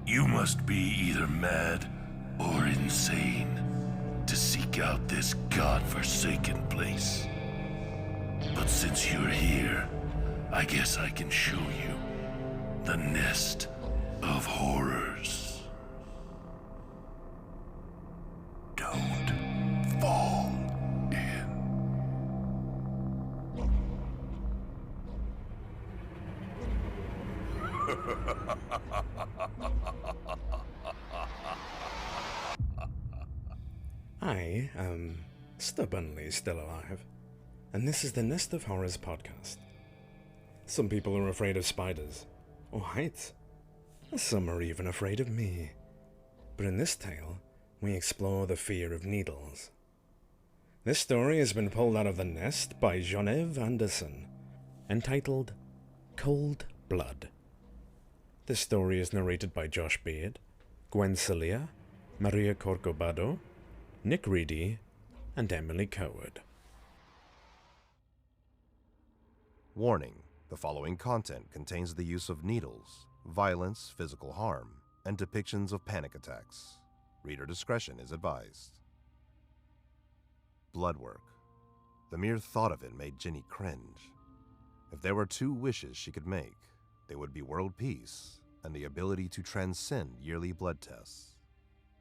You must be either mad or insane to seek out this godforsaken place. But since you're here, I guess I can show you the nest of horrors. Don't fall in. I am stubbornly still alive, and this is the Nest of Horrors podcast. Some people are afraid of spiders, or heights. Some are even afraid of me. But in this tale, we explore the fear of needles. This story has been pulled out of The Nest by Geneve Andersson, entitled Cold Blood. This story is narrated by Josh Beard, Gwensalir, Maria Corcovado, Nick Reedy, and Emily Kerwood. Warning: the following content contains the use of needles, violence, physical harm, and depictions of panic attacks. Reader discretion is advised. Blood work. The mere thought of it made Ginny cringe. If there were two wishes she could make, they would be world peace and the ability to transcend yearly blood tests.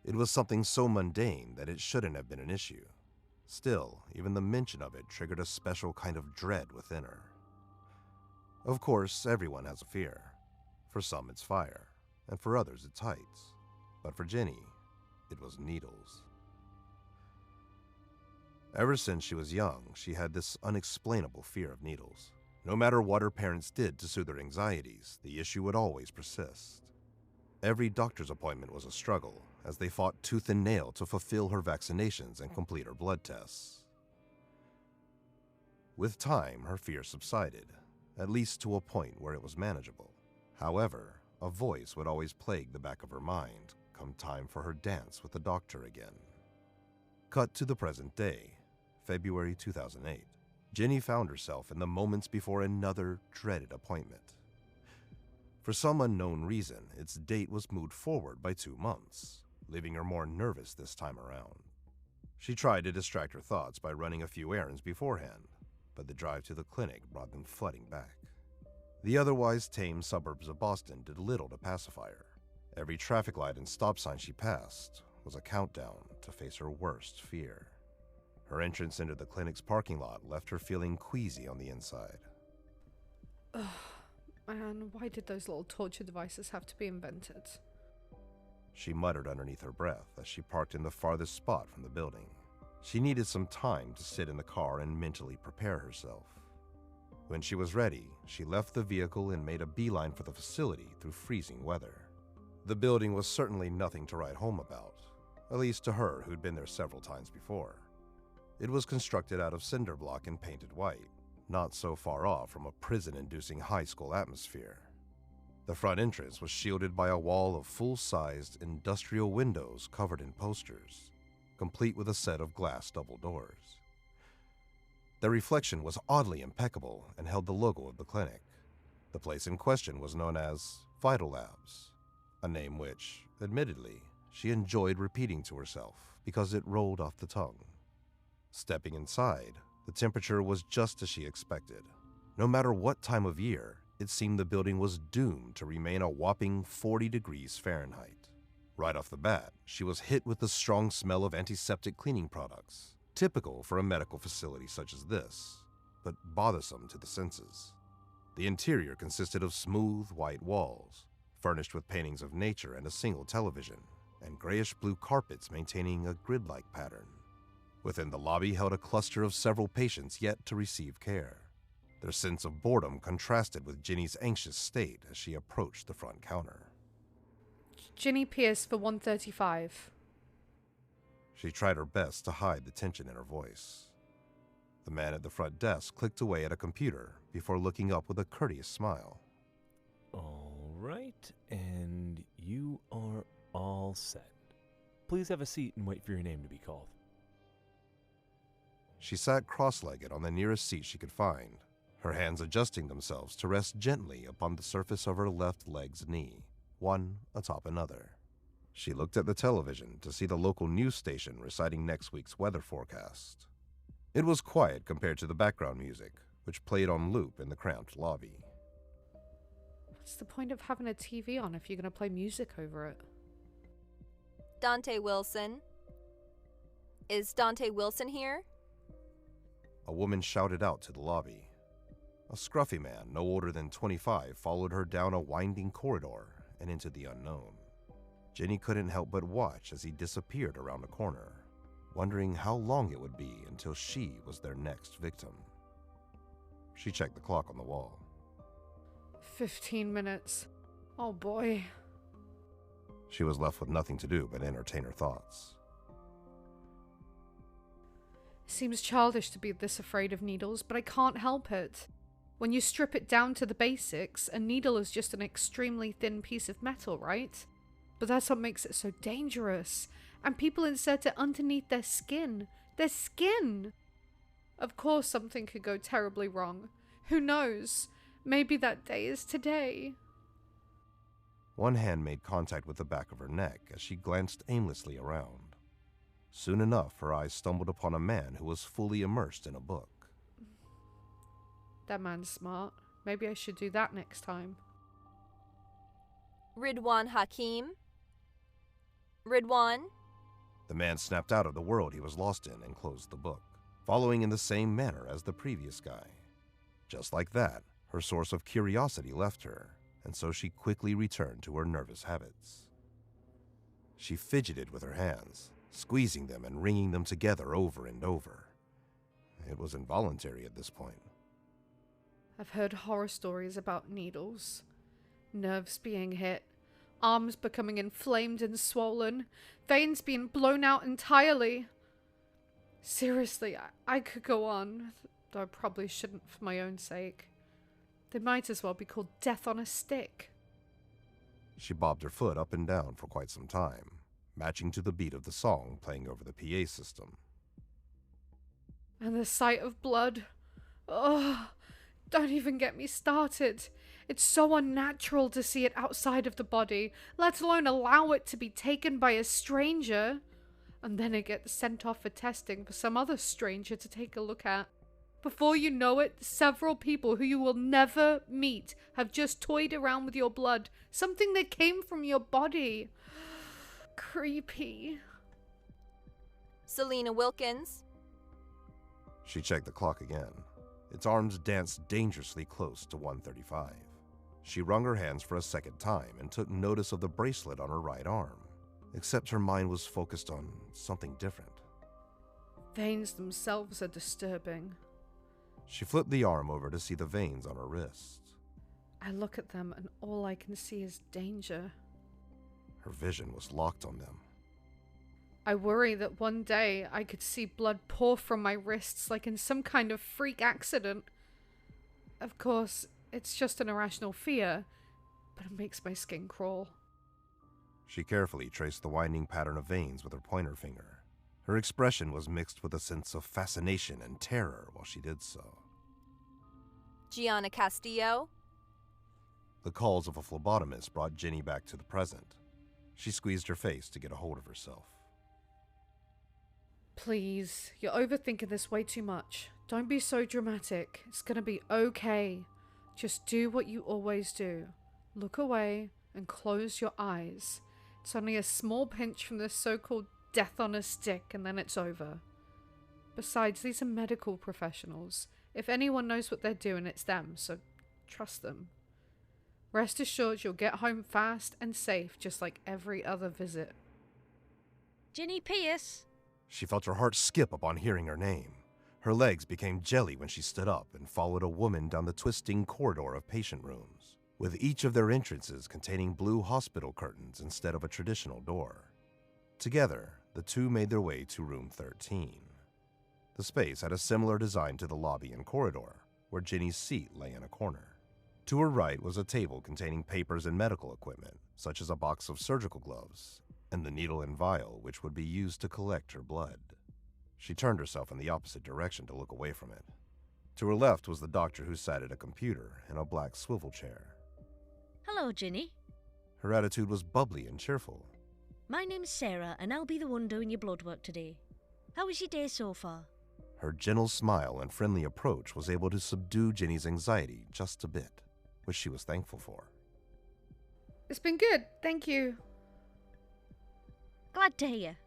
It was something so mundane that it shouldn't have been an issue. Still, even the mention of it triggered a special kind of dread within her. Of course, everyone has a fear. For some it's fire, and for others it's heights. But for Ginny, it was needles. Ever since she was young, she had this unexplainable fear of needles. No matter what her parents did to soothe her anxieties, the issue would always persist. Every doctor's appointment was a struggle, as they fought tooth and nail to fulfill her vaccinations and complete her blood tests. With time, her fear subsided, at least to a point where it was manageable. However, a voice would always plague the back of her mind come time for her dance with the doctor again. Cut to the present day, February 2008. Ginny found herself in the moments before another dreaded appointment. For some unknown reason, its date was moved forward by 2 months, leaving her more nervous this time around. She tried to distract her thoughts by running a few errands beforehand, but the drive to the clinic brought them flooding back. The otherwise tame suburbs of Boston did little to pacify her. Every traffic light and stop sign she passed was a countdown to face her worst fear. Her entrance into the clinic's parking lot left her feeling queasy on the inside. Ugh, man, why did those little torture devices have to be invented? She muttered underneath her breath as she parked in the farthest spot from the building. She needed some time to sit in the car and mentally prepare herself. When she was ready, she left the vehicle and made a beeline for the facility through freezing weather. The building was certainly nothing to write home about, at least to her who'd been there several times before. It was constructed out of cinder block and painted white, not so far off from a prison-inducing high school atmosphere. The front entrance was shielded by a wall of full-sized industrial windows covered in posters, complete with a set of glass double doors. The reflection was oddly impeccable and held the logo of the clinic. The place in question was known as Vital Labs, a name which, admittedly, she enjoyed repeating to herself because it rolled off the tongue. Stepping inside, the temperature was just as she expected. No matter what time of year, it seemed the building was doomed to remain a whopping 40 degrees Fahrenheit. Right off the bat, she was hit with the strong smell of antiseptic cleaning products, typical for a medical facility such as this, but bothersome to the senses. The interior consisted of smooth, white walls, furnished with paintings of nature and a single television, and grayish-blue carpets maintaining a grid-like pattern. Within the lobby held a cluster of several patients yet to receive care. Their sense of boredom contrasted with Ginny's anxious state as she approached the front counter. Ginny Pierce for 135. She tried her best to hide the tension in her voice. The man at the front desk clicked away at a computer before looking up with a courteous smile. All right, and you are all set. Please have a seat and wait for your name to be called. She sat cross-legged on the nearest seat she could find, her hands adjusting themselves to rest gently upon the surface of her left leg's knee, one atop another. She looked at the television to see the local news station reciting next week's weather forecast. It was quiet compared to the background music, which played on loop in the cramped lobby. What's the point of having a TV on if you're going to play music over it? Dante Wilson. Is Dante Wilson here? A woman shouted out to the lobby. A scruffy man, no older than 25, followed her down a winding corridor and into the unknown. Jenny couldn't help but watch as he disappeared around a corner, wondering how long it would be until she was their next victim. She checked the clock on the wall. 15 minutes. Oh boy. She was left with nothing to do but entertain her thoughts. Seems childish to be this afraid of needles, but I can't help it. When you strip it down to the basics, a needle is just an extremely thin piece of metal, right? But that's what makes it so dangerous. And people insert it underneath their skin. Their skin! Of course something could go terribly wrong. Who knows? Maybe that day is today. One hand made contact with the back of her neck as she glanced aimlessly around. Soon enough, her eyes stumbled upon a man who was fully immersed in a book. That man's smart. Maybe I should do that next time. Ridwan Hakim? Ridwan? The man snapped out of the world he was lost in and closed the book, following in the same manner as the previous guy. Just like that, her source of curiosity left her, and so she quickly returned to her nervous habits. She fidgeted with her hands, squeezing them and wringing them together over and over. It was involuntary at this point. I've heard horror stories about needles. Nerves being hit, arms becoming inflamed and swollen, veins being blown out entirely. Seriously, I could go on, though I probably shouldn't for my own sake. They might as well be called death on a stick. She bobbed her foot up and down for quite some time, matching to the beat of the song playing over the PA system. And the sight of blood. Oh, don't even get me started. It's so unnatural to see it outside of the body, let alone allow it to be taken by a stranger. And then it gets sent off for testing for some other stranger to take a look at. Before you know it, several people who you will never meet have just toyed around with your blood, something that came from your body. Creepy. Selena Wilkins? She checked the clock again. Its arms danced dangerously close to 1:35. She wrung her hands for a second time and took notice of the bracelet on her right arm, except her mind was focused on something different. Veins themselves are disturbing. She flipped the arm over to see the veins on her wrist. I look at them and all I can see is danger. Her vision was locked on them. I worry that one day I could see blood pour from my wrists like in some kind of freak accident. Of course, it's just an irrational fear, but it makes my skin crawl. She carefully traced the winding pattern of veins with her pointer finger. Her expression was mixed with a sense of fascination and terror while she did so. Gianna Castillo? The calls of a phlebotomist brought Jenny back to the present. She squeezed her face to get a hold of herself. Please, you're overthinking this way too much. Don't be so dramatic. It's gonna be okay. Just do what you always do. Look away and close your eyes. It's only a small pinch from this so-called death on a stick and then it's over. Besides, these are medical professionals. If anyone knows what they're doing, it's them, so trust them. Rest assured you'll get home fast and safe, just like every other visit. Ginny Pierce? She felt her heart skip upon hearing her name. Her legs became jelly when she stood up and followed a woman down the twisting corridor of patient rooms, with each of their entrances containing blue hospital curtains instead of a traditional door. Together, the two made their way to room 13. The space had a similar design to the lobby and corridor, where Ginny's seat lay in a corner. To her right was a table containing papers and medical equipment, such as a box of surgical gloves, and the needle and vial which would be used to collect her blood. She turned herself in the opposite direction to look away from it. To her left was the doctor who sat at a computer in a black swivel chair. Hello, Ginny. Her attitude was bubbly and cheerful. My name's Sarah, and I'll be the one doing your blood work today. How was your day so far? Her gentle smile and friendly approach was able to subdue Ginny's anxiety just a bit, which she was thankful for. It's been good, thank you. Glad to hear.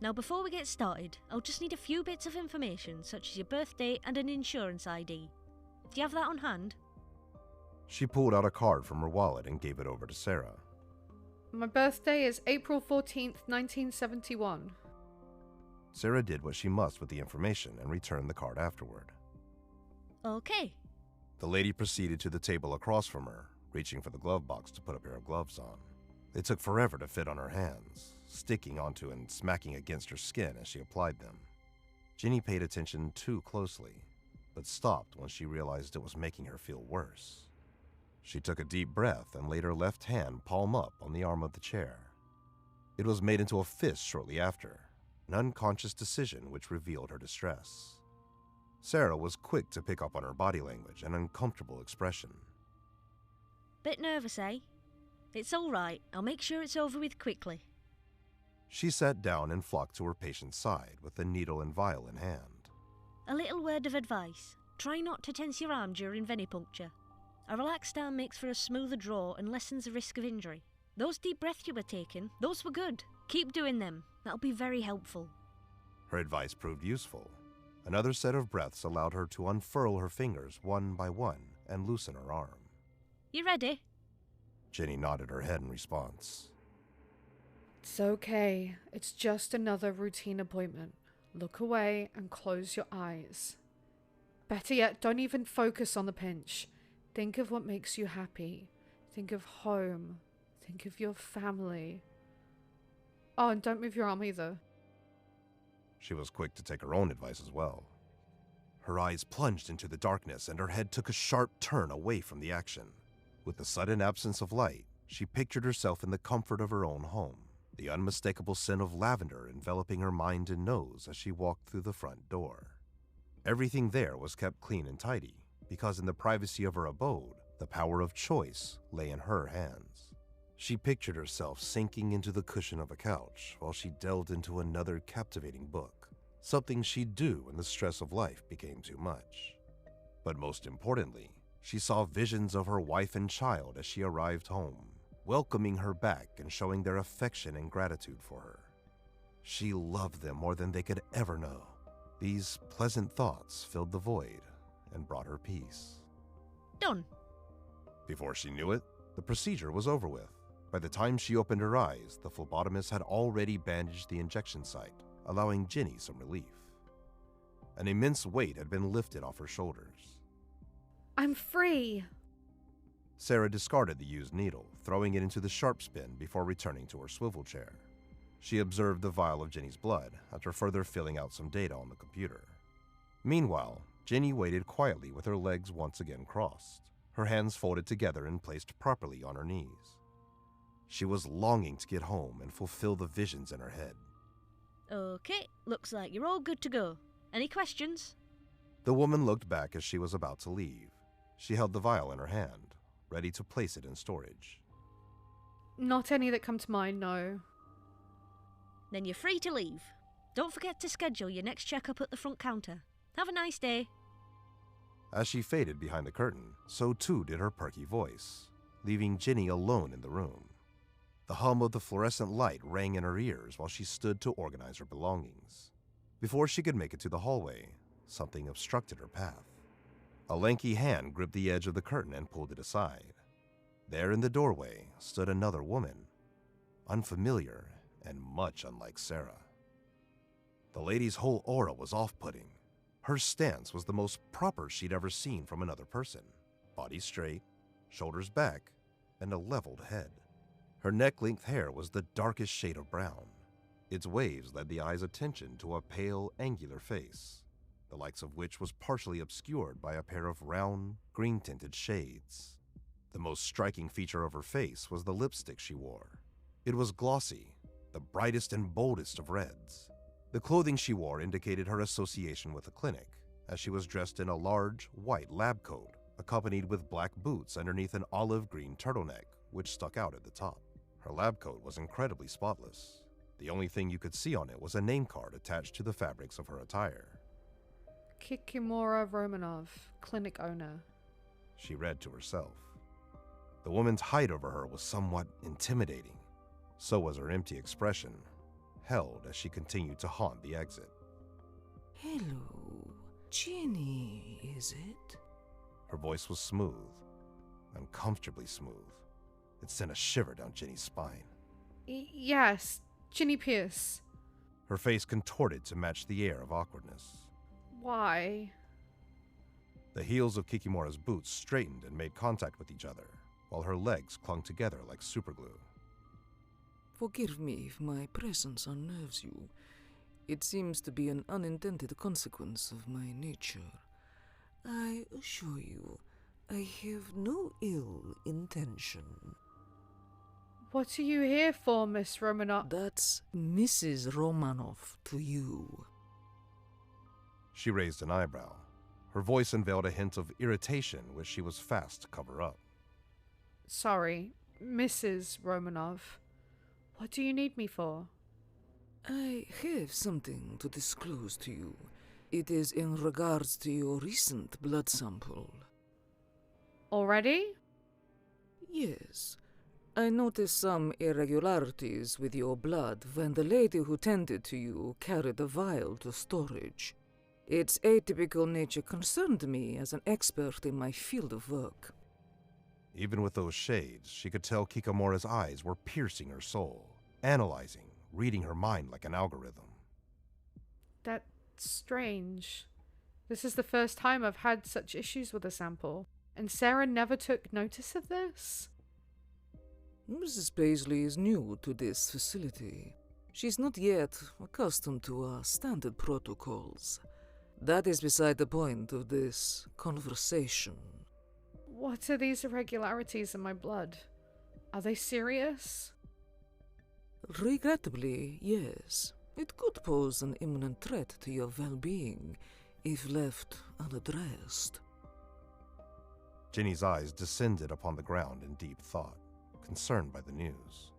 Now, before we get started, I'll just need a few bits of information, such as your birthday and an insurance ID. Do you have that on hand? She pulled out a card from her wallet and gave it over to Sarah. My birthday is April 14th, 1971. Sarah did what she must with the information and returned the card afterward. Okay. The lady proceeded to the table across from her, reaching for the glove box to put a pair of gloves on. They took forever to fit on her hands, sticking onto and smacking against her skin as she applied them. Ginny paid attention too closely, but stopped when she realized it was making her feel worse. She took a deep breath and laid her left hand palm up on the arm of the chair. It was made into a fist shortly after, an unconscious decision which revealed her distress. Sarah was quick to pick up on her body language and uncomfortable expression. Bit nervous, eh? It's all right. I'll make sure it's over with quickly. She sat down and flocked to her patient's side with the needle and vial in hand. A little word of advice. Try not to tense your arm during venipuncture. A relaxed arm makes for a smoother draw and lessens the risk of injury. Those deep breaths you were taking, those were good. Keep doing them. That'll be very helpful. Her advice proved useful. Another set of breaths allowed her to unfurl her fingers one by one and loosen her arm. You ready? Ginny nodded her head in response. It's okay. It's just another routine appointment. Look away and close your eyes. Better yet, don't even focus on the pinch. Think of what makes you happy. Think of home. Think of your family. Oh, and don't move your arm either. She was quick to take her own advice as well. Her eyes plunged into the darkness and her head took a sharp turn away from the action. With the sudden absence of light, she pictured herself in the comfort of her own home, the unmistakable scent of lavender enveloping her mind and nose as she walked through the front door. Everything there was kept clean and tidy, because in the privacy of her abode, the power of choice lay in her hands. She pictured herself sinking into the cushion of a couch while she delved into another captivating book, something she'd do when the stress of life became too much. But most importantly, she saw visions of her wife and child as she arrived home, welcoming her back and showing their affection and gratitude for her. She loved them more than they could ever know. These pleasant thoughts filled the void and brought her peace. Done. Before she knew it, the procedure was over with. By the time she opened her eyes, the phlebotomist had already bandaged the injection site, allowing Ginny some relief. An immense weight had been lifted off her shoulders. I'm free. Sarah discarded the used needle, throwing it into the sharp spin before returning to her swivel chair. She observed the vial of Ginny's blood after further filling out some data on the computer. Meanwhile, Ginny waited quietly with her legs once again crossed, her hands folded together and placed properly on her knees. She was longing to get home and fulfill the visions in her head. Okay, looks like you're all good to go. Any questions? The woman looked back as she was about to leave. She held the vial in her hand, ready to place it in storage. Not any that come to mind, no. Then you're free to leave. Don't forget to schedule your next checkup at the front counter. Have a nice day. As she faded behind the curtain, so too did her perky voice, leaving Ginny alone in the room. The hum of the fluorescent light rang in her ears while she stood to organize her belongings. Before she could make it to the hallway, something obstructed her path. A lanky hand gripped the edge of the curtain and pulled it aside. There in the doorway stood another woman, unfamiliar and much unlike Sarah. The lady's whole aura was off-putting. Her stance was the most proper she'd ever seen from another person. Body straight, shoulders back, and a leveled head. Her neck-length hair was the darkest shade of brown. Its waves led the eye's attention to a pale, angular face, the likes of which was partially obscured by a pair of round, green-tinted shades. The most striking feature of her face was the lipstick she wore. It was glossy, the brightest and boldest of reds. The clothing she wore indicated her association with the clinic, as she was dressed in a large, white lab coat, accompanied with black boots underneath an olive green turtleneck, which stuck out at the top. Her lab coat was incredibly spotless. The only thing you could see on it was a name card attached to the fabrics of her attire. Kikimora Romanov, clinic owner. She read to herself. The woman's height over her was somewhat intimidating. So was her empty expression, held as she continued to haunt the exit. Hello, Jenny, is it? Her voice was smooth, uncomfortably smooth. It sent a shiver down Jenny's spine. Yes, Ginny Pierce. Her face contorted to match the air of awkwardness. Why? The heels of Kikimora's boots straightened and made contact with each other, while her legs clung together like superglue. Forgive me if my presence unnerves you. It seems to be an unintended consequence of my nature. I assure you, I have no ill intention. What are you here for, Miss Romanov? That's Mrs. Romanov to you. She raised an eyebrow. Her voice unveiled a hint of irritation which she was fast to cover up. Sorry, Mrs. Romanov. What do you need me for? I have something to disclose to you. It is in regards to your recent blood sample. Already? Yes. I noticed some irregularities with your blood when the lady who tended to you carried the vial to storage. Its atypical nature concerned me as an expert in my field of work. Even with those shades, she could tell Kikimora's eyes were piercing her soul, analyzing, reading her mind like an algorithm. That's strange. This is the first time I've had such issues with a sample, and Sarah never took notice of this? Mrs. Paisley is new to this facility. She's not yet accustomed to our standard protocols. That is beside the point of this conversation. What are these irregularities in my blood? Are they serious? Regrettably, yes. It could pose an imminent threat to your well-being if left unaddressed. Jenny's eyes descended upon the ground in deep thought, concerned by the news.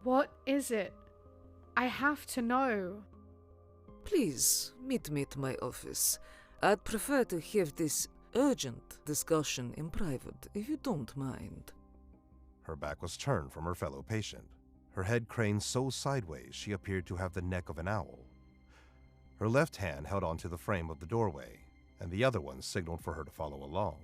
What is it? I have to know. Please meet me at my office. I'd prefer to have this urgent discussion in private, if you don't mind. Her back was turned from her fellow patient, her head craned so sideways she appeared to have the neck of an owl. Her left hand held onto the frame of the doorway, and the other one signaled for her to follow along.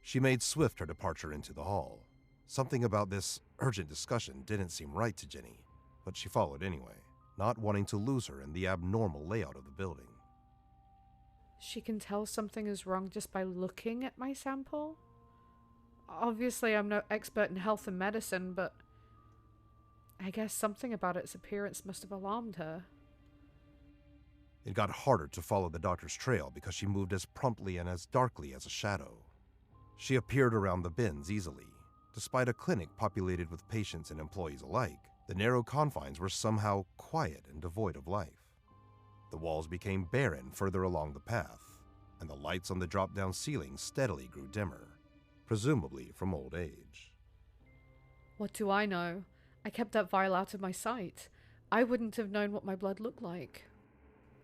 She made swift her departure into the hall. Something about this urgent discussion didn't seem right to Jenny, but she followed anyway, not wanting to lose her in the abnormal layout of the building. She can tell something is wrong just by looking at my sample? Obviously, I'm no expert in health and medicine, but I guess something about its appearance must have alarmed her. It got harder to follow the doctor's trail because she moved as promptly and as darkly as a shadow. She appeared around the bins easily. Despite a clinic populated with patients and employees alike, the narrow confines were somehow quiet and devoid of life. The walls became barren further along the path, and the lights on the drop-down ceiling steadily grew dimmer, presumably from old age. What do I know? I kept that vial out of my sight. I wouldn't have known what my blood looked like.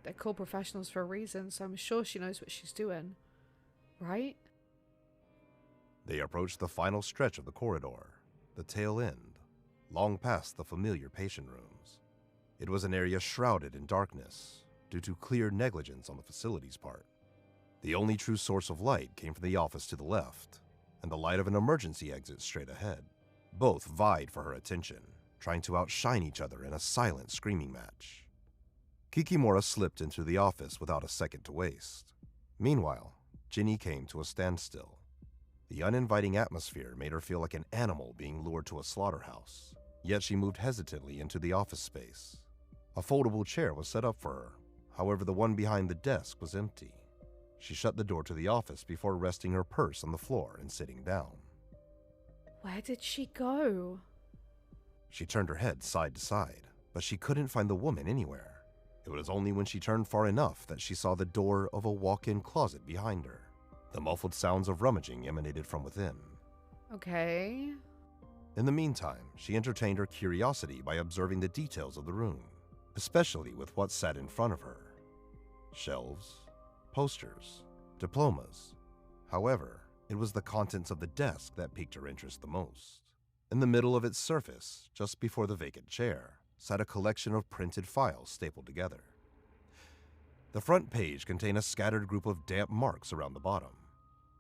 They're called professionals for a reason, so I'm sure she knows what she's doing. Right? They approached the final stretch of the corridor, the tail end, long past the familiar patient rooms. It was an area shrouded in darkness, due to clear negligence on the facility's part. The only true source of light came from the office to the left, and the light of an emergency exit straight ahead. Both vied for her attention, trying to outshine each other in a silent screaming match. Kikimora slipped into the office without a second to waste. Meanwhile, Jenny came to a standstill. The uninviting atmosphere made her feel like an animal being lured to a slaughterhouse, yet she moved hesitantly into the office space. A foldable chair was set up for her, however the one behind the desk was empty. She shut the door to the office before resting her purse on the floor and sitting down. Where did she go? She turned her head side to side, but she couldn't find the woman anywhere. It was only when she turned far enough that she saw the door of a walk-in closet behind her. The muffled sounds of rummaging emanated from within. Okay. In the meantime, she entertained her curiosity by observing the details of the room, especially with what sat in front of her. Shelves, posters, diplomas. However, it was the contents of the desk that piqued her interest the most. In the middle of its surface, just before the vacant chair, sat a collection of printed files stapled together. The front page contained a scattered group of damp marks around the bottom.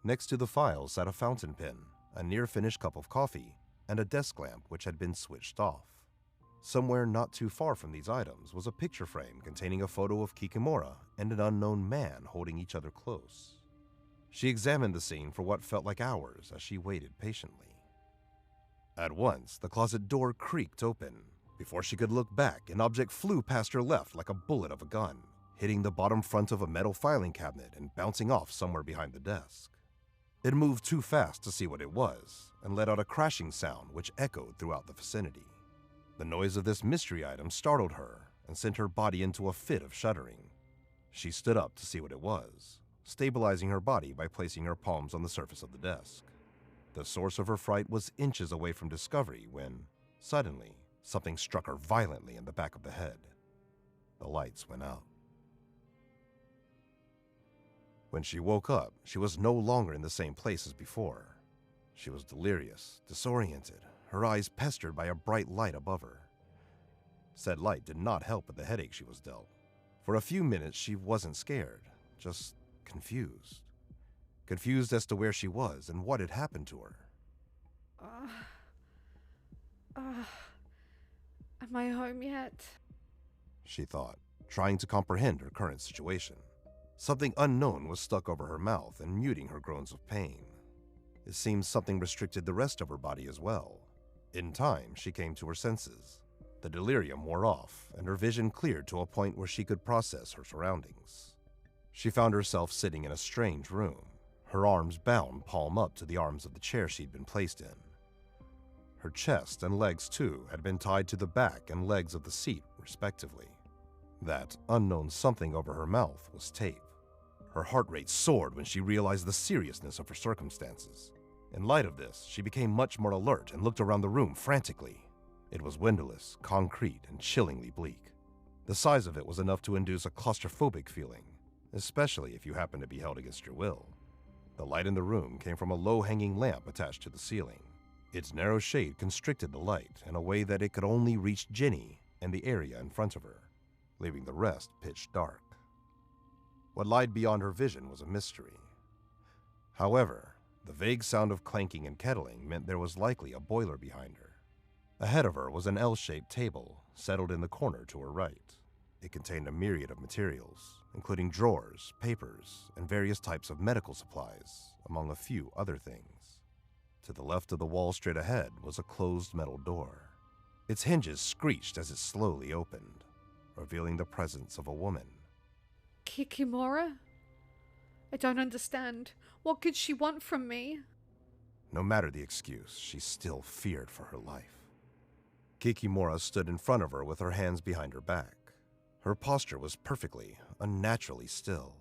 Next to the files sat a fountain pen, a near-finished cup of coffee, and a desk lamp which had been switched off. Somewhere not too far from these items was a picture frame containing a photo of Kikimora and an unknown man holding each other close. She examined the scene for what felt like hours as she waited patiently. At once, the closet door creaked open. Before she could look back, an object flew past her left like a bullet of a gun, hitting the bottom front of a metal filing cabinet and bouncing off somewhere behind the desk. It moved too fast to see what it was and let out a crashing sound which echoed throughout the vicinity. The noise of this mystery item startled her and sent her body into a fit of shuddering. She stood up to see what it was, stabilizing her body by placing her palms on the surface of the desk. The source of her fright was inches away from discovery when, suddenly, something struck her violently in the back of the head. The lights went out. When she woke up, she was no longer in the same place as before. She was delirious, disoriented, her eyes pestered by a bright light above her. Said light did not help with the headache she was dealt. For a few minutes she wasn't scared, just confused. Confused as to where she was and what had happened to her. Am I home yet? She thought, trying to comprehend her current situation. Something unknown was stuck over her mouth and muting her groans of pain. It seemed something restricted the rest of her body as well. In time, she came to her senses. The delirium wore off, and her vision cleared to a point where she could process her surroundings. She found herself sitting in a strange room, her arms bound palm up to the arms of the chair she'd been placed in. Her chest and legs, too, had been tied to the back and legs of the seat, respectively. That unknown something over her mouth was tape. Her heart rate soared when she realized the seriousness of her circumstances. In light of this, she became much more alert and looked around the room frantically. It was windowless, concrete, and chillingly bleak. The size of it was enough to induce a claustrophobic feeling, especially if you happened to be held against your will. The light in the room came from a low-hanging lamp attached to the ceiling. Its narrow shade constricted the light in a way that it could only reach Jenny and the area in front of her, leaving the rest pitch dark. What lied beyond her vision was a mystery. However, the vague sound of clanking and kettling meant there was likely a boiler behind her. Ahead of her was an L-shaped table, settled in the corner to her right. It contained a myriad of materials, including drawers, papers, and various types of medical supplies, among a few other things. To the left of the wall straight ahead was a closed metal door. Its hinges screeched as it slowly opened, revealing the presence of a woman. Kikimora? I don't understand. What could she want from me? No matter the excuse, she still feared for her life. Kikimora stood in front of her with her hands behind her back. Her posture was perfectly, unnaturally still.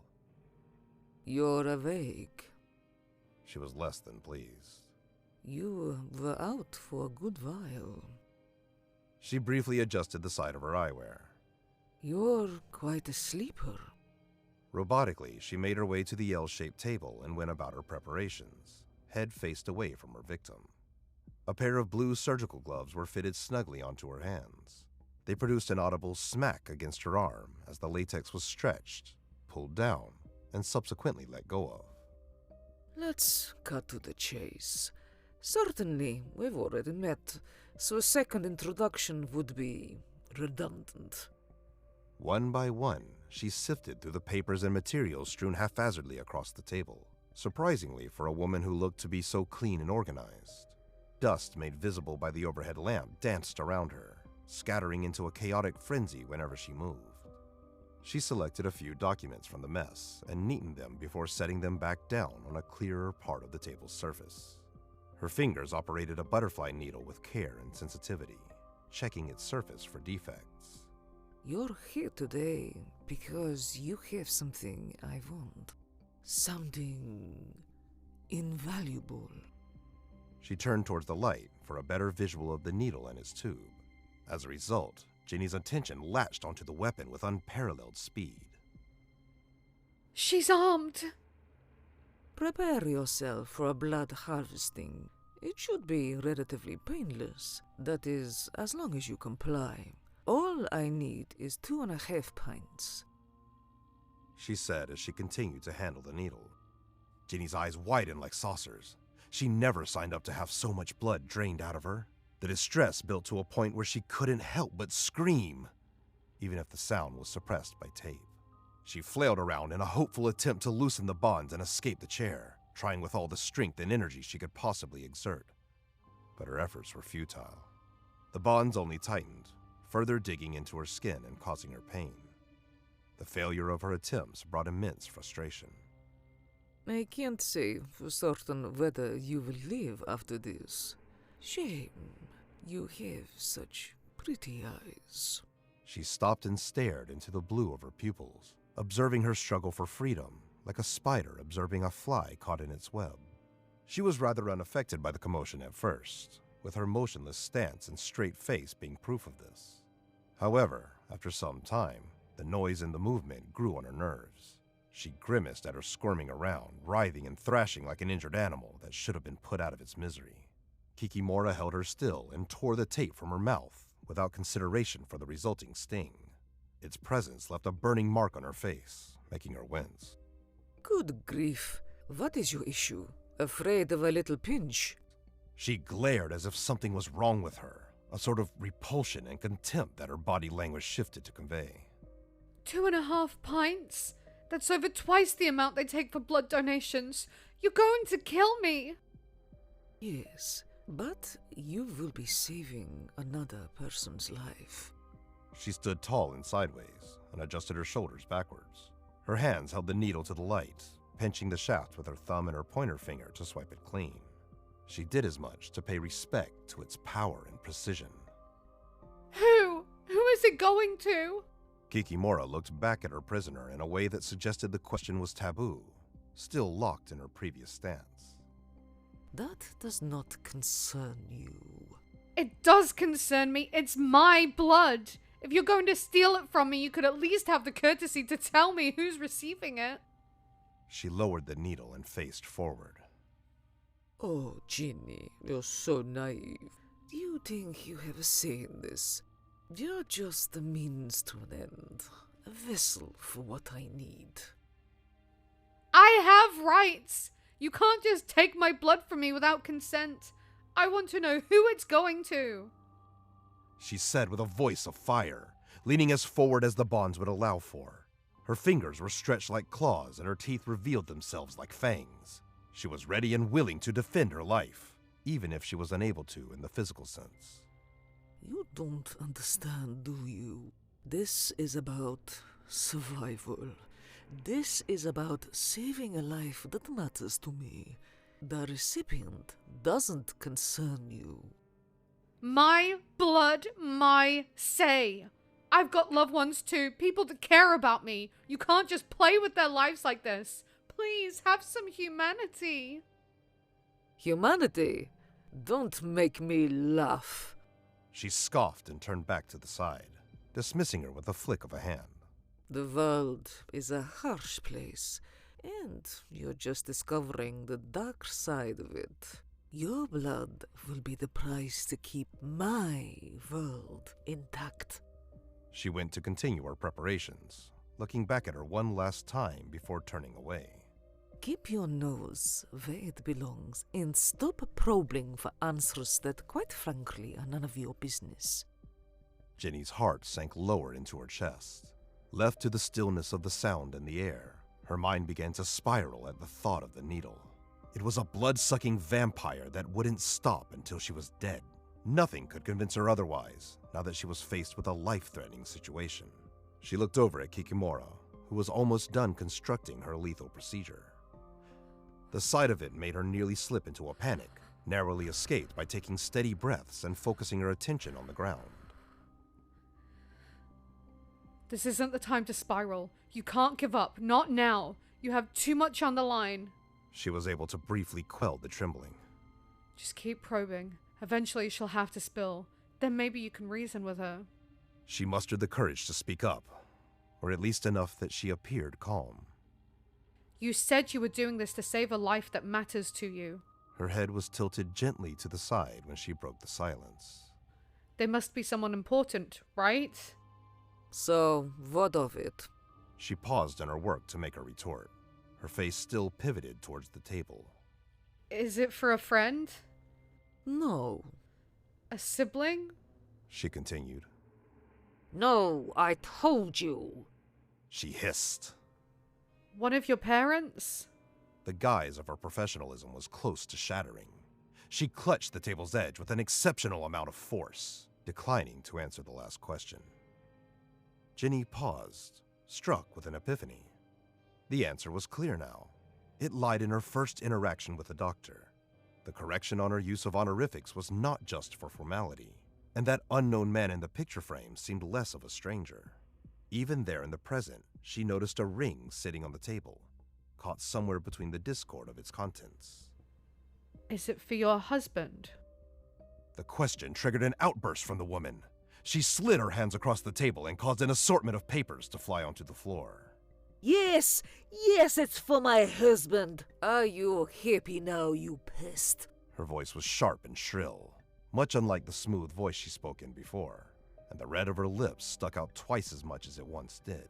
You're awake. She was less than pleased. You were out for a good while. She briefly adjusted the side of her eyewear. You're quite a sleeper. Robotically, she made her way to the L-shaped table and went about her preparations, head faced away from her victim. A pair of blue surgical gloves were fitted snugly onto her hands. They produced an audible smack against her arm as the latex was stretched, pulled down, and subsequently let go of. Let's cut to the chase. Certainly, we've already met, so a second introduction would be redundant. One by one, she sifted through the papers and materials strewn haphazardly across the table, surprisingly for a woman who looked to be so clean and organized. Dust made visible by the overhead lamp danced around her, scattering into a chaotic frenzy whenever she moved. She selected a few documents from the mess and neatened them before setting them back down on a clearer part of the table's surface. Her fingers operated a butterfly needle with care and sensitivity, checking its surface for defects. You're here today because you have something I want. Something invaluable. She turned towards the light, for a better visual of the needle and its tube. As a result, Ginny's attention latched onto the weapon with unparalleled speed. She's armed. Prepare yourself for a blood harvesting. It should be relatively painless. That is, as long as you comply. All I need is 2.5 pints. She said as she continued to handle the needle. Ginny's eyes widened like saucers. She never signed up to have so much blood drained out of her. The distress built to a point where she couldn't help but scream, even if the sound was suppressed by tape. She flailed around in a hopeful attempt to loosen the bonds and escape the chair, trying with all the strength and energy she could possibly exert. But her efforts were futile. The bonds only tightened, further digging into her skin and causing her pain. The failure of her attempts brought immense frustration. I can't say for certain whether you will live after this. Shame. You have such pretty eyes. She stopped and stared into the blue of her pupils, observing her struggle for freedom, like a spider observing a fly caught in its web. She was rather unaffected by the commotion at first, with her motionless stance and straight face being proof of this. However, after some time, the noise and the movement grew on her nerves. She grimaced at her squirming around, writhing and thrashing like an injured animal that should have been put out of its misery. Kikimora held her still and tore the tape from her mouth without consideration for the resulting sting. Its presence left a burning mark on her face, making her wince. Good grief. What is your issue? Afraid of a little pinch? She glared as if something was wrong with her, a sort of repulsion and contempt that her body language shifted to convey. 2.5 pints? That's over twice the amount they take for blood donations. You're going to kill me. Yes, but you will be saving another person's life. She stood tall and sideways and adjusted her shoulders backwards. Her hands held the needle to the light, pinching the shaft with her thumb and her pointer finger to swipe it clean. She did as much to pay respect to its power and precision. Who? Who is it going to? Kikimora looked back at her prisoner in a way that suggested the question was taboo, still locked in her previous stance. That does not concern you. It does concern me. It's my blood. If you're going to steal it from me, you could at least have the courtesy to tell me who's receiving it. She lowered the needle and faced forward. Oh, Ginny, you're so naive. Do you think you have a say in this? You're just a means to an end, a vessel for what I need. I have rights. You can't just take my blood from me without consent. I want to know who it's going to. She said with a voice of fire, leaning as forward as the bonds would allow for. Her fingers were stretched like claws and her teeth revealed themselves like fangs. She was ready and willing to defend her life, even if she was unable to in the physical sense. You don't understand, do you? This is about survival. This is about saving a life that matters to me. The recipient doesn't concern you. My blood, my say. I've got loved ones too, people that care about me. You can't just play with their lives like this. Please, have some humanity. Humanity? Don't make me laugh. She scoffed and turned back to the side, dismissing her with a flick of a hand. The world is a harsh place, and you're just discovering the dark side of it. Your blood will be the price to keep my world intact. She went to continue her preparations, looking back at her one last time before turning away. Keep your nose where it belongs and stop probing for answers that, quite frankly, are none of your business. Ginny's heart sank lower into her chest. Left to the stillness of the sound and the air, her mind began to spiral at the thought of the needle. It was a blood-sucking vampire that wouldn't stop until she was dead. Nothing could convince her otherwise, now that she was faced with a life-threatening situation. She looked over at Kikimora, who was almost done constructing her lethal procedure. The sight of it made her nearly slip into a panic, narrowly escaped by taking steady breaths and focusing her attention on the ground. This isn't the time to spiral. You can't give up. Not now. You have too much on the line. She was able to briefly quell the trembling. Just keep probing. Eventually she'll have to spill. Then maybe you can reason with her. She mustered the courage to speak up, or at least enough that she appeared calm. You said you were doing this to save a life that matters to you. Her head was tilted gently to the side when she broke the silence. They must be someone important, right? So, what of it? She paused in her work to make a retort, her face still pivoted towards the table. Is it for a friend? No. A sibling? She continued. No, I told you. She hissed. One of your parents? The guise of her professionalism was close to shattering. She clutched the table's edge with an exceptional amount of force, declining to answer the last question. Ginny paused, struck with an epiphany. The answer was clear now. It lied in her first interaction with the doctor. The correction on her use of honorifics was not just for formality, and that unknown man in the picture frame seemed less of a stranger. Even there in the present, she noticed a ring sitting on the table, caught somewhere between the discord of its contents. Is it for your husband? The question triggered an outburst from the woman. She slid her hands across the table and caused an assortment of papers to fly onto the floor. Yes, it's for my husband. Are you happy now, you pest? Her voice was sharp and shrill, much unlike the smooth voice she spoke in before, and the red of her lips stuck out twice as much as it once did.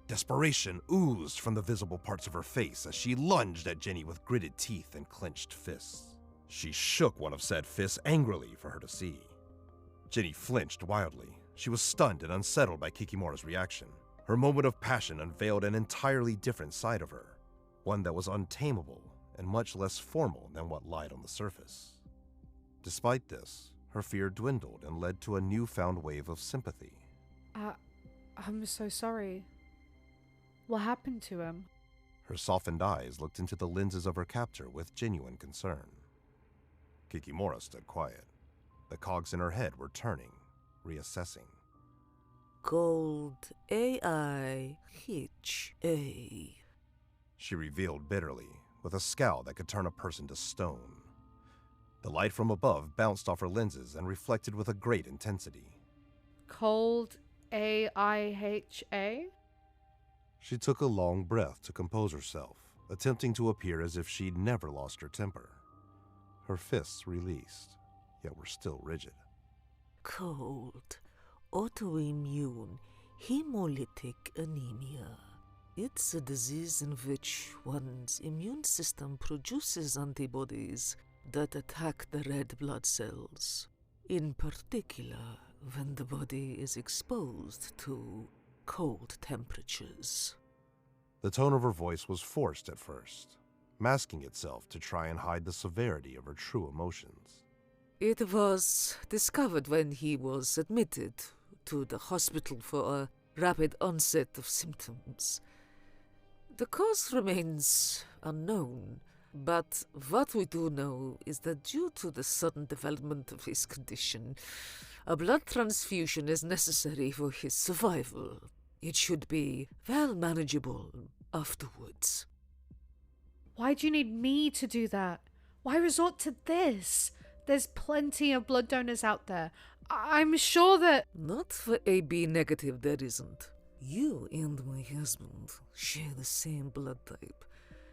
Desperation oozed from the visible parts of her face as she lunged at Ginny with gritted teeth and clenched fists. She shook one of said fists angrily for her to see. Ginny flinched wildly. She was stunned and unsettled by Kikimura's reaction. Her moment of passion unveiled an entirely different side of her, one that was untamable and much less formal than what lied on the surface. Despite this, her fear dwindled and led to a newfound wave of sympathy. I'm so sorry. What happened to him? Her softened eyes looked into the lenses of her captor with genuine concern. Kikimura stood quiet. The cogs in her head were turning, reassessing. Gold A-I-H-A. She revealed bitterly, with a scowl that could turn a person to stone. The light from above bounced off her lenses and reflected with a great intensity. Cold A-I-H-A? She took a long breath to compose herself, attempting to appear as if she'd never lost her temper. Her fists released, yet were still rigid. Cold, autoimmune, hemolytic anemia. It's a disease in which one's immune system produces antibodies that attack the red blood cells, in particular when the body is exposed to cold temperatures. The tone of her voice was forced at first, masking itself to try and hide the severity of her true emotions. It was discovered when he was admitted to the hospital for a rapid onset of symptoms. The cause remains unknown, but what we do know is that due to the sudden development of his condition, a blood transfusion is necessary for his survival. It should be well manageable afterwards. Why do you need me to do that? Why resort to this? There's plenty of blood donors out there. I'm sure that... Not for AB negative, there isn't. You and my husband share the same blood type,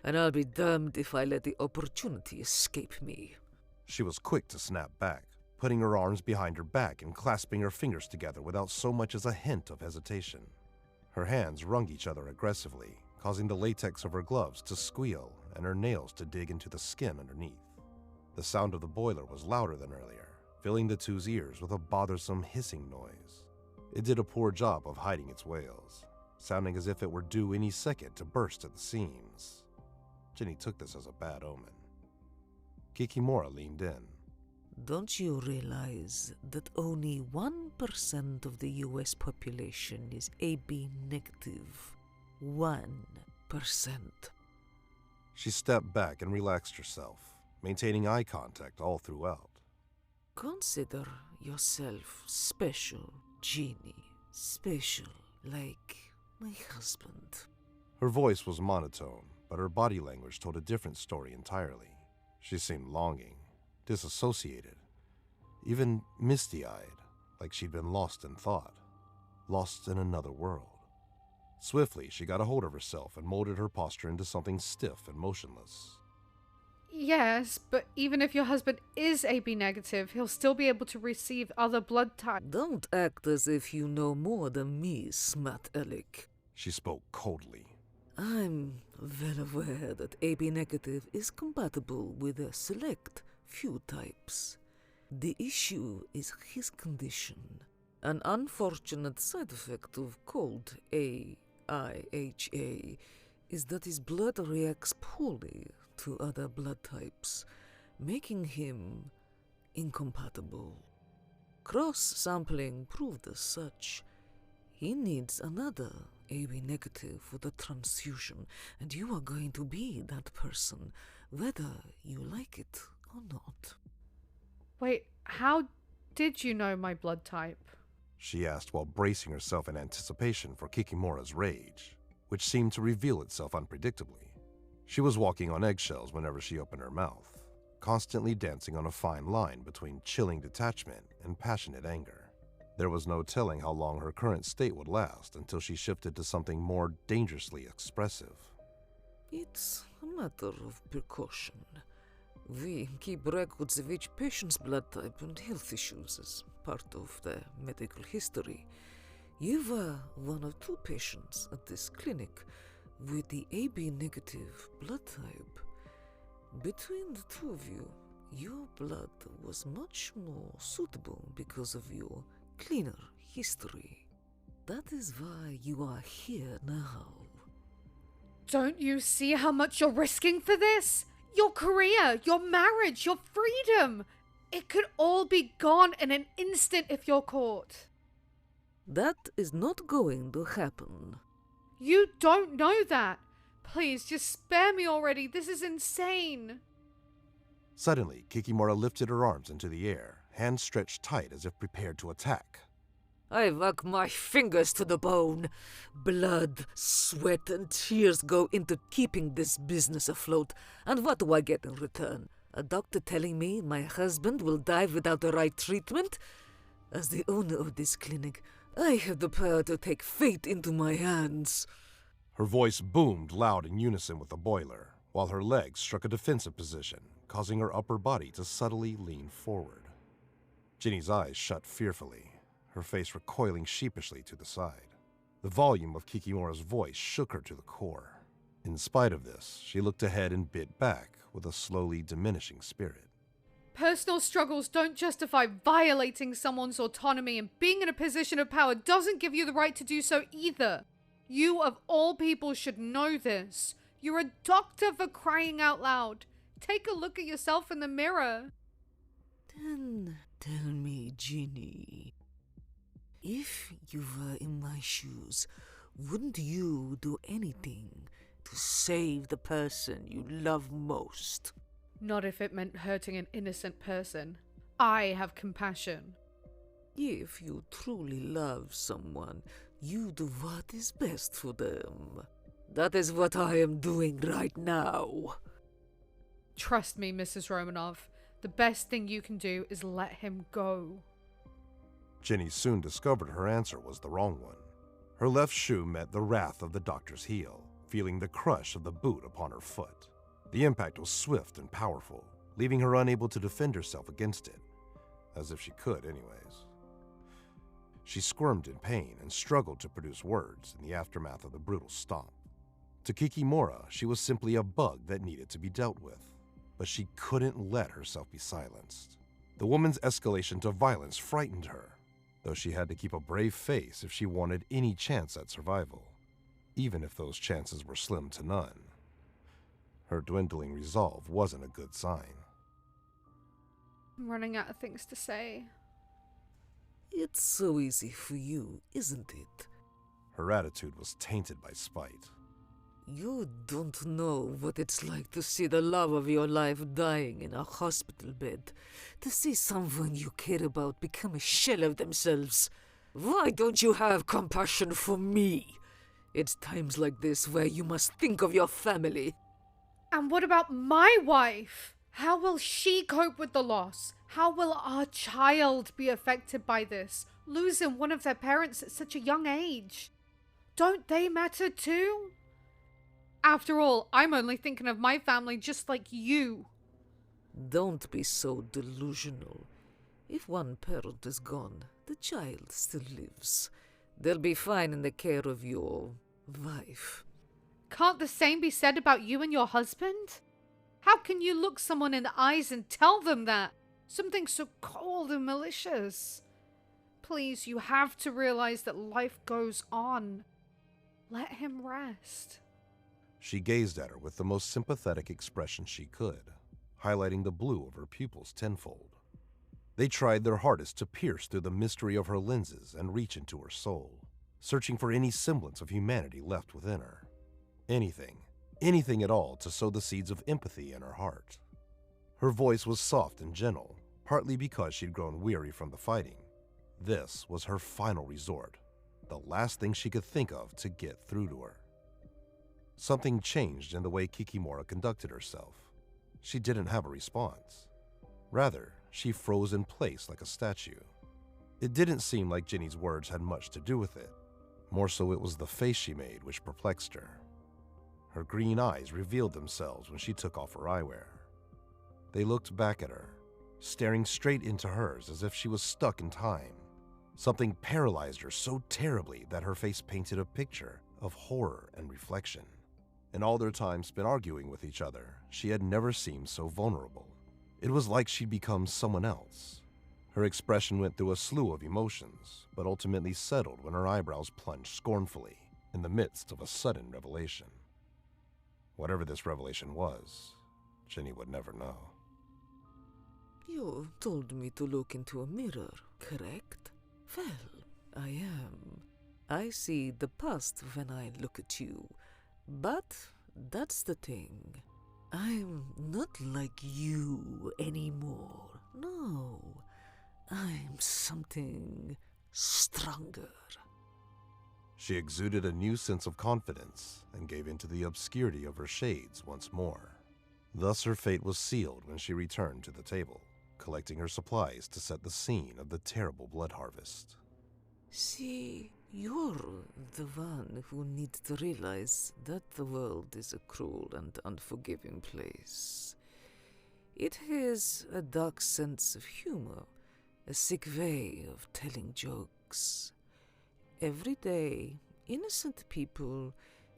and I'll be damned if I let the opportunity escape me. She was quick to snap back, putting her arms behind her back and clasping her fingers together without so much as a hint of hesitation. Her hands wrung each other aggressively, causing the latex of her gloves to squeal and her nails to dig into the skin underneath. The sound of the boiler was louder than earlier, filling the two's ears with a bothersome hissing noise. It did a poor job of hiding its wails, sounding as if it were due any second to burst at the seams. Ginny took this as a bad omen. Kikimura leaned in. Don't you realize that only 1% of the US population is AB negative? 1%. She stepped back and relaxed herself, maintaining eye contact all throughout. Consider yourself special, Jeannie. Special, like my husband. Her voice was monotone, but her body language told a different story entirely. She seemed longing, disassociated, even misty-eyed, like she'd been lost in thought, lost in another world. Swiftly, she got a hold of herself and molded her posture into something stiff and motionless. Yes, but even if your husband is AB negative, he'll still be able to receive other blood types. Don't act as if you know more than me, Smat Alec. She spoke coldly. I'm well aware that AB negative is compatible with a select few types. The issue is his condition. An unfortunate side effect of cold AIHA is that his blood reacts poorly to other blood types, making him incompatible. Cross-sampling proved as such. He needs another AB negative for the transfusion, and you are going to be that person, whether you like it or not. Wait, how did you know my blood type? She asked while bracing herself in anticipation for Kikimora's rage, which seemed to reveal itself unpredictably. She was walking on eggshells whenever she opened her mouth, constantly dancing on a fine line between chilling detachment and passionate anger. There was no telling how long her current state would last until she shifted to something more dangerously expressive. It's a matter of precaution. We keep records of each patient's blood type and health issues as part of their medical history. You were one of 2 patients at this clinic with the AB negative blood type. Between the 2 of you, your blood was much more suitable because of your cleaner history. That is why you are here now. Don't you see how much you're risking for this? Your career, your marriage, your freedom. It could all be gone in an instant if you're caught. That is not going to happen. You don't know that. Please, just spare me already. This is insane. Suddenly, Kikimora lifted her arms into the air, hands stretched tight as if prepared to attack. I work my fingers to the bone. Blood, sweat, and tears go into keeping this business afloat. And what do I get in return? A doctor telling me my husband will die without the right treatment? As the owner of this clinic, I have the power to take fate into my hands. Her voice boomed loud in unison with the boiler, while her legs struck a defensive position, causing her upper body to subtly lean forward. Ginny's eyes shut fearfully, her face recoiling sheepishly to the side. The volume of Kikimora's voice shook her to the core. In spite of this, she looked ahead and bit back with a slowly diminishing spirit. Personal struggles don't justify violating someone's autonomy, and being in a position of power doesn't give you the right to do so either. You, of all people, should know this. You're a doctor, for crying out loud. Take a look at yourself in the mirror. Then tell me, Ginny, if you were in my shoes, wouldn't you do anything to save the person you love most? Not if it meant hurting an innocent person. I have compassion. If you truly love someone, you do what is best for them. That is what I am doing right now. Trust me, Mrs. Romanov. The best thing you can do is let him go. Ginny soon discovered her answer was the wrong one. Her left shoe met the wrath of the doctor's heel, feeling the crush of the boot upon her foot. The impact was swift and powerful, leaving her unable to defend herself against it, as if she could anyways. She squirmed in pain and struggled to produce words in the aftermath of the brutal stomp. To Kikimora, she was simply a bug that needed to be dealt with, but she couldn't let herself be silenced. The woman's escalation to violence frightened her, though she had to keep a brave face if she wanted any chance at survival, even if those chances were slim to none. Her dwindling resolve wasn't a good sign. I'm running out of things to say. It's so easy for you, isn't it? Her attitude was tainted by spite. You don't know what it's like to see the love of your life dying in a hospital bed, to see someone you care about become a shell of themselves. Why don't you have compassion for me? It's times like this where you must think of your family. And what about my wife? How will she cope with the loss? How will our child be affected by this? Losing one of their parents at such a young age. Don't they matter too? After all, I'm only thinking of my family just like you. Don't be so delusional. If one parent is gone, the child still lives. They'll be fine in the care of your wife. Can't the same be said about you and your husband? How can you look someone in the eyes and tell them that? Something so cold and malicious. Please, you have to realize that life goes on. Let him rest. She gazed at her with the most sympathetic expression she could, highlighting the blue of her pupils tenfold. They tried their hardest to pierce through the mystery of her lenses and reach into her soul, searching for any semblance of humanity left within her. Anything at all to sow the seeds of empathy in her heart. Her voice was soft and gentle, partly because she'd grown weary from the fighting. This was her final resort, the last thing she could think of to get through to her. Something changed in the way Kikimora conducted herself. She didn't have a response. Rather, she froze in place like a statue. It didn't seem like Jenny's words had much to do with it. More so it was the face she made which perplexed her. Her green eyes revealed themselves when she took off her eyewear. They looked back at her, staring straight into hers as if she was stuck in time. Something paralyzed her so terribly that her face painted a picture of horror and reflection. In all their time spent arguing with each other, she had never seemed so vulnerable. It was like she'd become someone else. Her expression went through a slew of emotions, but ultimately settled when her eyebrows plunged scornfully in the midst of a sudden revelation. Whatever this revelation was, Jenny would never know. You told me to look into a mirror, correct? Well, I am. I see the past when I look at you. But that's the thing. I'm not like you anymore. No, I'm something stronger. She exuded a new sense of confidence and gave into the obscurity of her shades once more. Thus her fate was sealed when she returned to the table, collecting her supplies to set the scene of the terrible blood harvest. See, you're the one who needs to realize that the world is a cruel and unforgiving place. It has a dark sense of humor, a sick way of telling jokes. Every day, innocent people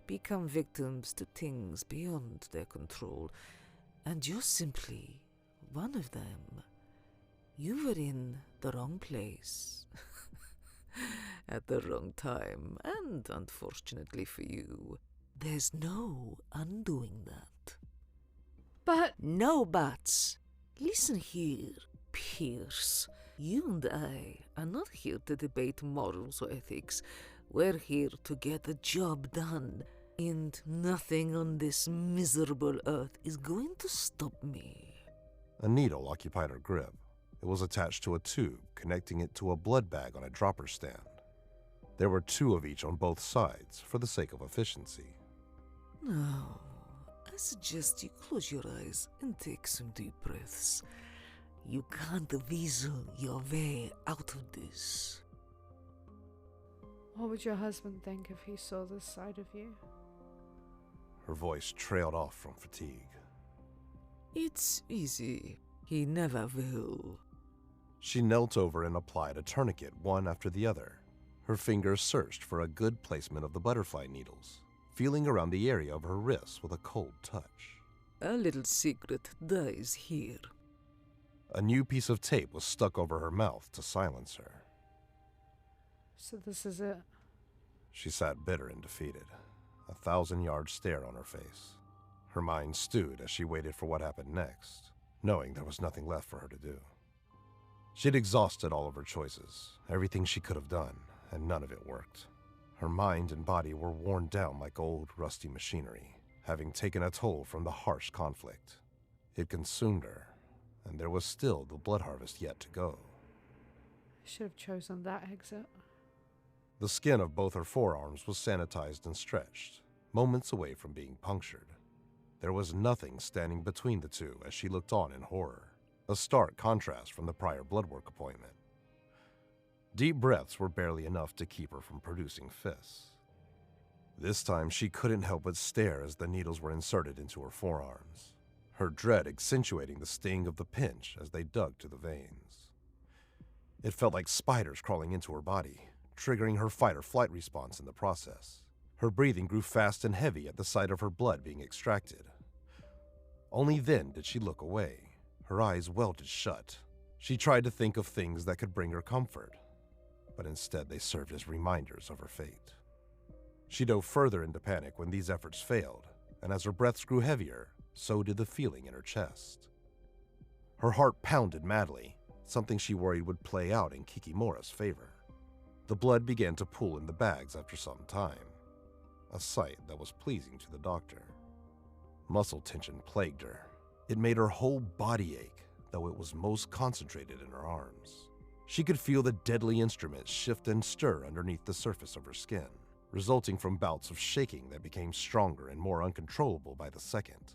become victims to things beyond their control, and you're simply one of them. You were in the wrong place. At the wrong time, and unfortunately for you, there's no undoing that. But No buts. Listen here, Pierce. You and I are not here to debate morals or ethics. We're here to get the job done, and nothing on this miserable earth is going to stop me. A needle occupied her grip. It was attached to a tube, connecting it to a blood bag on a dropper stand. There were 2 of each on both sides, for the sake of efficiency. Now, I suggest you close your eyes and take some deep breaths. You can't weasel your way out of this. what would your husband think if he saw this side of you? Her voice trailed off from fatigue. It's easy. He never will. She knelt over and applied a tourniquet one after the other. Her fingers searched for a good placement of the butterfly needles, feeling around the area of her wrists with a cold touch. A little secret dies here. A new piece of tape was stuck over her mouth to silence her. So this is it. She sat bitter and defeated, a 1,000-yard stare on her face. Her mind stewed as she waited for what happened next, knowing there was nothing left for her to do. She'd exhausted all of her choices, everything she could have done, and none of it worked. Her mind and body were worn down like old, rusty machinery, having taken a toll from the harsh conflict. It consumed her, and there was still the blood harvest yet to go. I should have chosen that exit. The skin of both her forearms was sanitized and stretched, moments away from being punctured. There was nothing standing between the two as she looked on in horror. a stark contrast from the prior blood work appointment. Deep breaths were barely enough to keep her from producing fists. This time she couldn't help but stare as the needles were inserted into her forearms, her dread accentuating the sting of the pinch as they dug to the veins. It felt like spiders crawling into her body, triggering her fight-or-flight response in the process. Her breathing grew fast and heavy at the sight of her blood being extracted. Only then did she look away, her eyes welded shut. She tried to think of things that could bring her comfort, but instead they served as reminders of her fate. She dove further into panic when these efforts failed, and as her breaths grew heavier, so did the feeling in her chest. Her heart pounded madly, something she worried would play out in Kikimura's favor. The blood began to pool in the bags after some time, a sight that was pleasing to the doctor. Muscle tension plagued her. It made her whole body ache, though it was most concentrated in her arms. She could feel the deadly instruments shift and stir underneath the surface of her skin, resulting from bouts of shaking that became stronger and more uncontrollable by the second.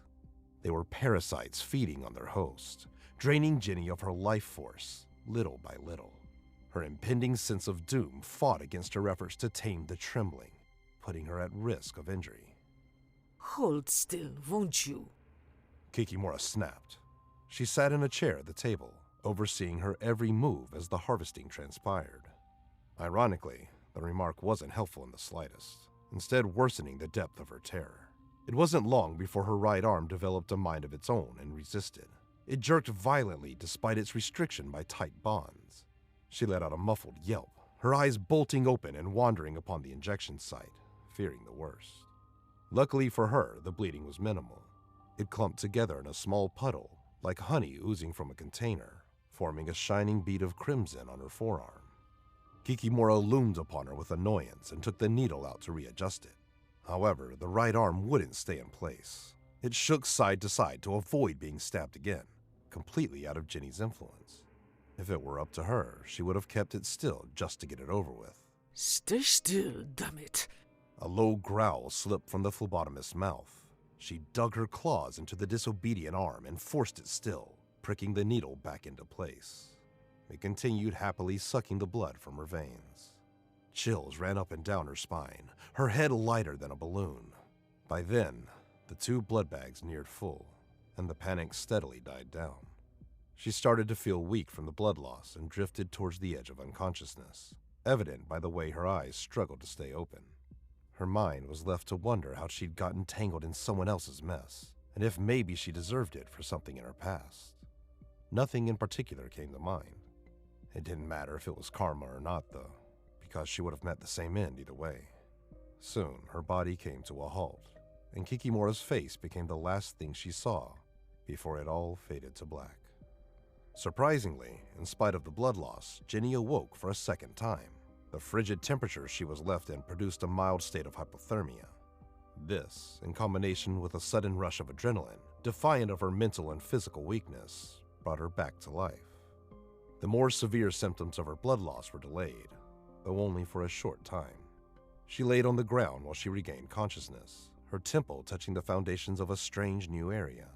They were parasites feeding on their host, draining Jenny of her life force, little by little. Her impending sense of doom fought against her efforts to tame the trembling, putting her at risk of injury. Hold still, won't you? Kikimura snapped. She sat in a chair at the table, overseeing her every move as the harvesting transpired. Ironically, the remark wasn't helpful in the slightest, instead worsening the depth of her terror. It wasn't long before her right arm developed a mind of its own and resisted. It jerked violently despite its restriction by tight bonds. She let out a muffled yelp, her eyes bolting open and wandering upon the injection site, fearing the worst. Luckily for her, the bleeding was minimal. It clumped together in a small puddle, like honey oozing from a container, forming a shining bead of crimson on her forearm. Kikimura loomed upon her with annoyance and took the needle out to readjust it. However, the right arm wouldn't stay in place. It shook side to side to avoid being stabbed again, completely out of Jenny's influence. If it were up to her, she would have kept it still just to get it over with. Stay still, damn it. A low growl slipped from the phlebotomist's mouth. She dug her claws into the disobedient arm and forced it still, pricking the needle back into place. It continued happily sucking the blood from her veins. Chills ran up and down her spine, her head lighter than a balloon. By then, the 2 blood bags neared full, and the panic steadily died down. She started to feel weak from the blood loss and drifted towards the edge of unconsciousness, evident by the way her eyes struggled to stay open. Her mind was left to wonder how she'd gotten tangled in someone else's mess, and if maybe she deserved it for something in her past. Nothing in particular came to mind. It didn't matter if it was karma or not, though, because she would have met the same end either way. Soon, her body came to a halt, and Kikimura's face became the last thing she saw before it all faded to black. Surprisingly, in spite of the blood loss, Jenny awoke for a second time. The frigid temperature she was left in produced a mild state of hypothermia. This, in combination with a sudden rush of adrenaline, defiant of her mental and physical weakness, brought her back to life. The more severe symptoms of her blood loss were delayed, though only for a short time. She laid on the ground while she regained consciousness, her temple touching the foundations of a strange new area.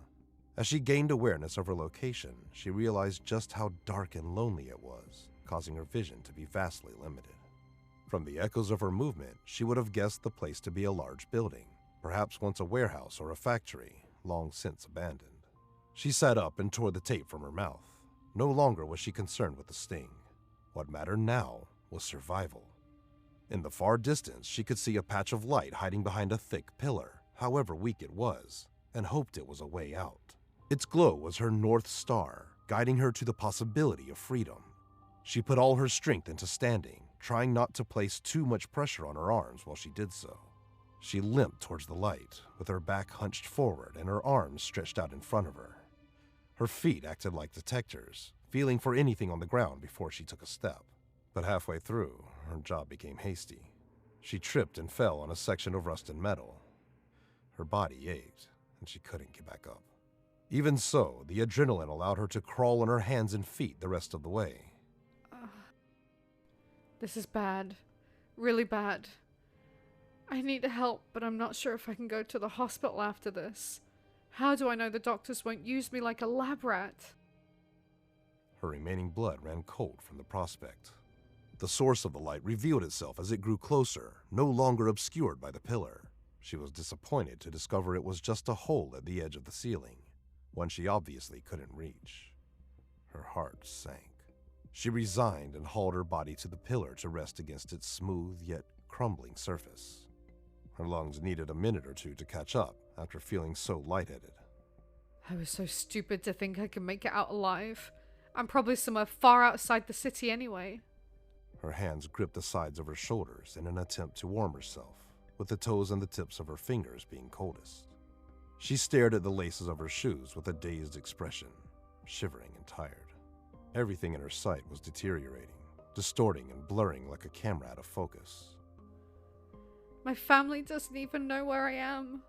As she gained awareness of her location, she realized just how dark and lonely it was, causing her vision to be vastly limited. From the echoes of her movement, she would have guessed the place to be a large building, perhaps once a warehouse or a factory, long since abandoned. She sat up and tore the tape from her mouth. No longer was she concerned with the sting. What mattered now was survival. In the far distance, she could see a patch of light hiding behind a thick pillar, however weak it was, and hoped it was a way out. Its glow was her North Star, guiding her to the possibility of freedom. She put all her strength into standing, trying not to place too much pressure on her arms while she did so. She limped towards the light, with her back hunched forward and her arms stretched out in front of her. Her feet acted like detectors, feeling for anything on the ground before she took a step. But halfway through, her job became hasty. She tripped and fell on a section of rusted metal. Her body ached, and she couldn't get back up. Even so, the adrenaline allowed her to crawl on her hands and feet the rest of the way. This is bad. Really bad. I need help, but I'm not sure if I can go to the hospital after this. How do I know the doctors won't use me like a lab rat? Her remaining blood ran cold from the prospect. The source of the light revealed itself as it grew closer, no longer obscured by the pillar. She was disappointed to discover it was just a hole at the edge of the ceiling, one she obviously couldn't reach. Her heart sank. She resigned and hauled her body to the pillar to rest against its smooth yet crumbling surface. Her lungs needed a minute or two to catch up after feeling so lightheaded. I was so stupid to think I could make it out alive. I'm probably somewhere far outside the city anyway. Her hands gripped the sides of her shoulders in an attempt to warm herself, with the toes and the tips of her fingers being coldest. She stared at the laces of her shoes with a dazed expression, shivering and tired. Everything in her sight was deteriorating, distorting and blurring like a camera out of focus. My family doesn't even know where I am.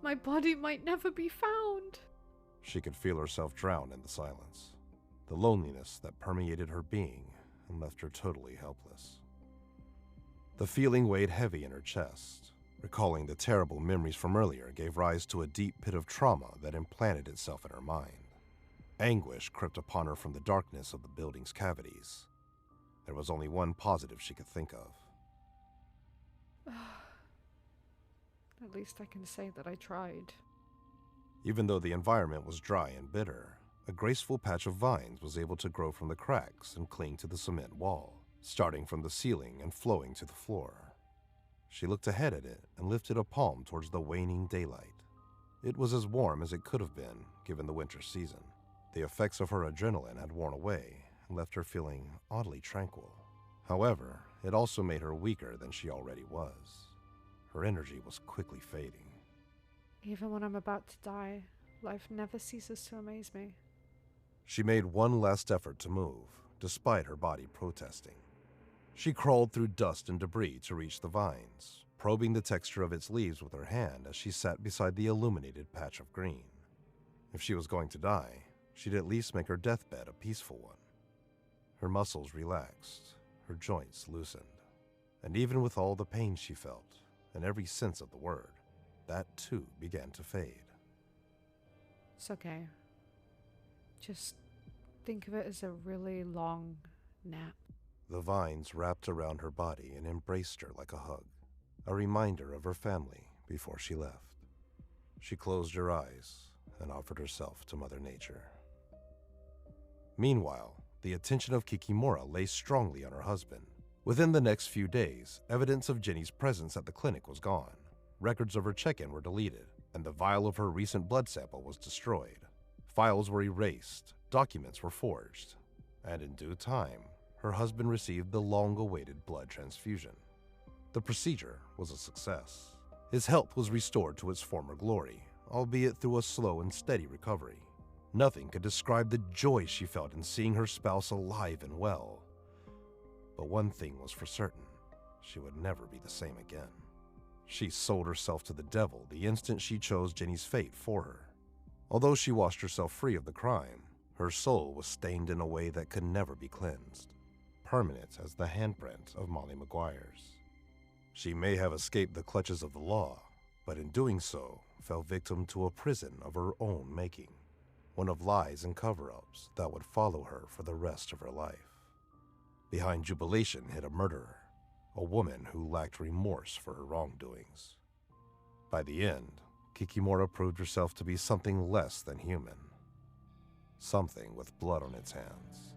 My body might never be found. She could feel herself drown in the silence, the loneliness that permeated her being and left her totally helpless. The feeling weighed heavy in her chest. Recalling the terrible memories from earlier gave rise to a deep pit of trauma that implanted itself in her mind. Anguish crept upon her from the darkness of the building's cavities. There was only one positive she could think of. At least I can say that I tried. Even though the environment was dry and bitter, a graceful patch of vines was able to grow from the cracks and cling to the cement wall, starting from the ceiling and flowing to the floor. She looked ahead at it and lifted a palm towards the waning daylight. It was as warm as it could have been, given the winter season. The effects of her adrenaline had worn away and left her feeling oddly tranquil. However, it also made her weaker than she already was. Her energy was quickly fading. Even when I'm about to die, life never ceases to amaze me. She made one last effort to move, despite her body protesting. She crawled through dust and debris to reach the vines, probing the texture of its leaves with her hand as she sat beside the illuminated patch of green. If she was going to die, she'd at least make her deathbed a peaceful one. Her muscles relaxed, her joints loosened, and even with all the pain she felt, in every sense of the word, that too began to fade. It's okay. Just think of it as a really long nap. The vines wrapped around her body and embraced her like a hug, a reminder of her family before she left. She closed her eyes and offered herself to Mother Nature. Meanwhile, the attention of Kikimora lay strongly on her husband. Within the next few days, evidence of Jenny's presence at the clinic was gone. Records of her check-in were deleted, and the vial of her recent blood sample was destroyed. Files were erased, documents were forged, and in due time, her husband received the long-awaited blood transfusion. The procedure was a success. His health was restored to its former glory, albeit through a slow and steady recovery. Nothing could describe the joy she felt in seeing her spouse alive and well. But one thing was for certain, she would never be the same again. She sold herself to the devil the instant she chose Jenny's fate for her. Although she washed herself free of the crime, her soul was stained in a way that could never be cleansed, permanent as the handprint of Molly Maguire's. She may have escaped the clutches of the law, but in doing so, fell victim to a prison of her own making, one of lies and cover-ups that would follow her for the rest of her life. Behind Jubilation hid a murderer, a woman who lacked remorse for her wrongdoings. By the end, Kikimora proved herself to be something less than human, something with blood on its hands.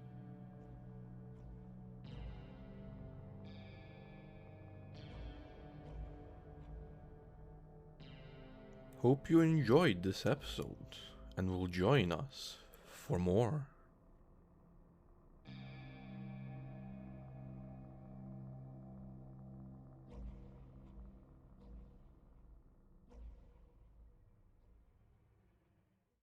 Hope you enjoyed this episode and will join us for more.